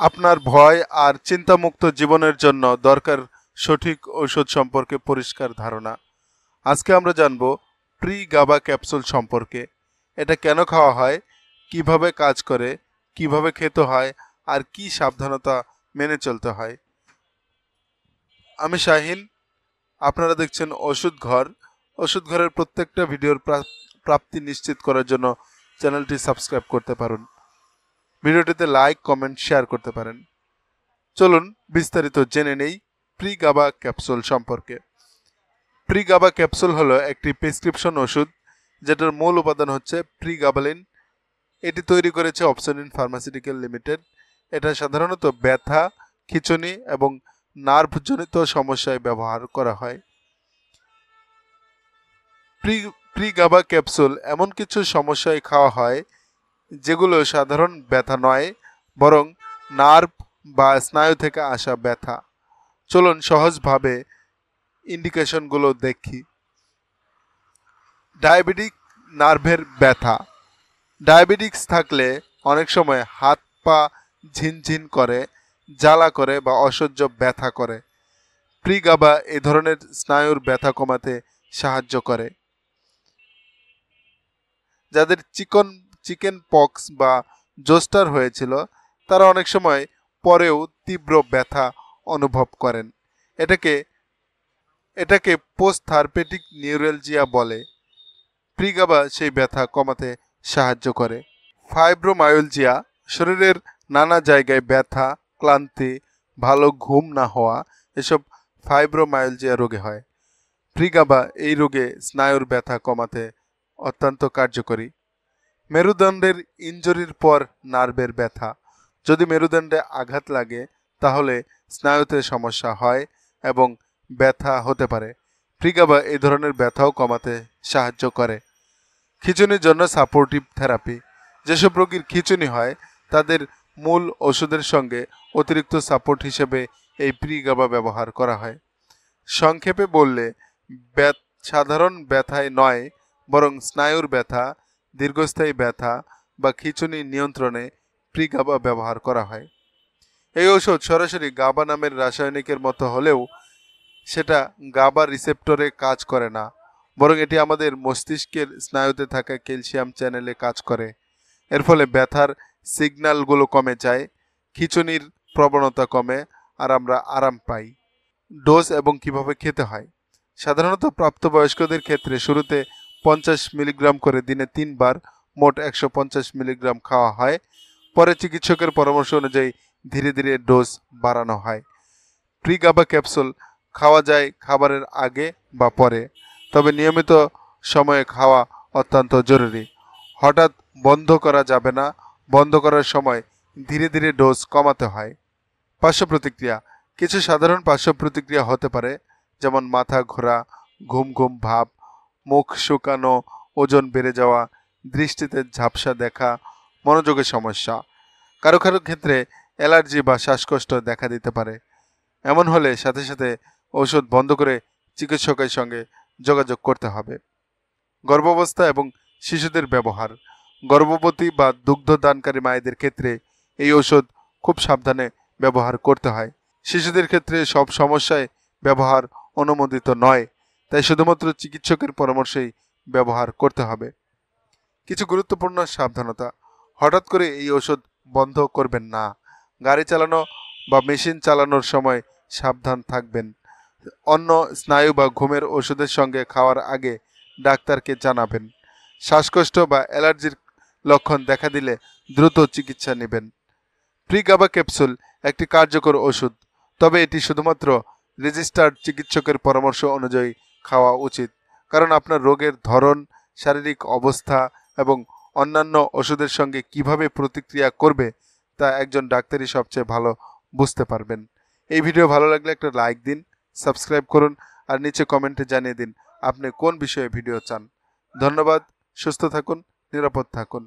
আপনার ভয় আর চিন্তামুক্ত জীবনের জন্য দরকার সঠিক ঔষধ সম্পর্কে পরিষ্কার ধারণা। আজকে আমরা জানব প্রি গাবা ক্যাপসুল সম্পর্কে। এটা কেন খাওয়া হয়, কিভাবে কাজ করে, কিভাবে খেতে হয় আর কি সাবধানতা মেনে চলতে হয়। আমি শাহিন, আপনারা দেখছেন ওষুধ ঘর। ওষুধ ঘরের প্রত্যেকটা ভিডিওর প্রাপ্তি নিশ্চিত করার জন্য চ্যানেলটি সাবস্ক্রাইব করতে পারেন। ভিডিওটিতে লাইক, কমেন্ট, শেয়ার করতে পারেন। চলুন বিস্তারিত জেনে নেই প্রি গাবা ক্যাপসুল সম্পর্কে। প্রি গাবা ক্যাপসুল হলো একটি প্রেসক্রিপশন ওষুধ যেটার মূল উপাদান হচ্ছে প্রিগাবালিন। এটি তৈরি করেছে অপসনিন ফার্মাসিউটিক্যাল লিমিটেড। এটা সাধারণত ব্যথা, খিঁচুনি এবং নার্ভজনিত সমস্যায় ব্যবহার করা হয়। প্রি গাবা ক্যাপসুল এমন কিছু সমস্যায় খাওয়া হয় যেগুলো সাধারণ ব্যথা নয়, বরং নার্ভ বা স্নায়ু থেকে আসা ব্যথা। চলুন সহজভাবে ইন্ডিকেশনগুলো দেখি। ডায়াবেটিক নার্ভের ব্যথা। ডায়াবেটিক্স থাকলে অনেক সময় হাত পা ঝিনঝিন করে, জ্বালা করে বা অসহ্য ব্যথা করে। প্রিগাবা এই ধরনের স্নায়ুর ব্যথা কমাতে সাহায্য করে। যাদের চিকেন পক্স বা জোস্টার হয়েছিল তারা অনেক সময় পরেও তীব্র ব্যথা অনুভব করেন। এটাকে পোস্ট থার্পেটিক নিউরালজিয়া বলে। প্রিগাবা সেই ব্যথা কমাতে সাহায্য করে। ফাইব্রোমায়োলজিয়া, শরীরের নানা জায়গায় ব্যথা, ক্লান্তি, ভালো ঘুম না হওয়া, এসব ফাইব্রোমায়োলজিয়া রোগে হয়। প্রিগাবা এই রোগে স্নায়ুর ব্যথা কমাতে অত্যন্ত কার্যকরী। মেরুদণ্ডের ইনজুরির পর নার্ভের ব্যথা। যদি মেরুদণ্ডে আঘাত লাগে তাহলে স্নায়ুতে সমস্যা হয় এবং ব্যথা হতে পারে। প্রিগাবা এই ধরনের ব্যথাও কমাতে সাহায্য করে। খিঁচুনির জন্য সাপোর্টিভ থেরাপি। যেসব রোগীর খিঁচুনি হয় তাদের মূল ওষুধের সঙ্গে অতিরিক্ত সাপোর্ট হিসেবে এই প্রিগাবা ব্যবহার করা হয়। সংক্ষেপে বললে সাধারণ ব্যথায় নয়, বরং স্নায়ুর ব্যথা, দীর্ঘস্থায়ী ব্যথা বা খিঁচুনি নিয়ন্ত্রণে প্রিগাবা ব্যবহার করা হয়। এই ঔষধ সরাসরি গাবা নামের রাসায়নিকের মতো হলেও সেটা গাবা রিসেপ্টরে কাজ করে না, বরং এটি আমাদের মস্তিষ্কের স্নায়ুতে থাকা ক্যালসিয়াম চ্যানেলে কাজ করে। এর ফলে ব্যথার সিগন্যালগুলো কমে যায়, খিঁচুনির প্রবণতা কমে আর আমরা আরাম পাই। ডোজ এবং কিভাবে খেতে হয়। সাধারণত প্রাপ্তবয়স্কদের ক্ষেত্রে শুরুতে 50 মিলিগ্রাম করে দিনে 3 বার মোট 150 মিলিগ্রাম খাওয়া হয়। পরে চিকিৎসকের পরামর্শ অনুযায়ী ধীরে ধীরে ডোজ বাড়ানো হয়। প্রিগাবা ক্যাপসুল খাওয়া যায় খাবারের আগে বা পরে, তবে নিয়মিত সময়ে খাওয়া অত্যন্ত জরুরি। হঠাৎ বন্ধ করা যাবে না, বন্ধ করার সময় ধীরে ধীরে ডোজ কমাতে হয়। পার্শ্ব প্রতিক্রিয়া। কিছু সাধারণ পার্শ্ব প্রতিক্রিয়া হতে পারে, যেমন মাথা ঘোরা, ঘুম ঘুম ভাব, মুখ শুকানো, ওজন বেড়ে যাওয়া, দৃষ্টিতে ঝাপসা দেখা, মনোযোগের সমস্যা। কারো কারো ক্ষেত্রে অ্যালার্জি বা শ্বাসকষ্ট দেখা দিতে পারে। এমন হলে সাথে সাথে ঔষধ বন্ধ করে চিকিৎসকের সঙ্গে যোগাযোগ করতে হবে। গর্ভাবস্থা এবং শিশুদের ব্যবহার। গর্ভবতী বা দুগ্ধদানকারী মায়েদের ক্ষেত্রে এই ঔষধ খুব সাবধানে ব্যবহার করতে হয়। শিশুদের ক্ষেত্রে সব সমস্যায় ব্যবহার অনুমোদিত নয়, তাই শুধুমাত্র চিকিৎসকের পরামর্শেই ব্যবহার করতে হবে। কিছু গুরুত্বপূর্ণ সাবধানতা। হঠাৎ করে এই ওষুধ বন্ধ করবেন না। গাড়ি চালানো বা মেশিন চালানোর সময় সাবধান থাকবেন। অন্য স্নায়ু বা ঘুমের ওষুধের সঙ্গে খাওয়ার আগে ডাক্তারকে জানাবেন। শ্বাসকষ্ট বা অ্যালার্জির লক্ষণ দেখা দিলে দ্রুত চিকিৎসা নেবেন। প্রিগাবা ক্যাপসুল একটি কার্যকর ওষুধ, তবে এটি শুধুমাত্র রেজিস্টার্ড চিকিৎসকের পরামর্শ অনুযায়ী খাওয়া উচিত, কারণ আপনার রোগের ধরন, শারীরিক অবস্থা এবং অন্যান্য ওষুধের সঙ্গে কিভাবে প্রতিক্রিয়া করবে তা একজন ডাক্তারই সবচেয়ে ভালো বুঝতে পারবেন। এই ভিডিও ভালো লাগলে একটা লাইক দিন, সাবস্ক্রাইব করুন আর নিচে কমেন্টে জানিয়ে দিন আপনি কোন বিষয়ে ভিডিও চান। ধন্যবাদ। সুস্থ থাকুন, নিরাপদ থাকুন।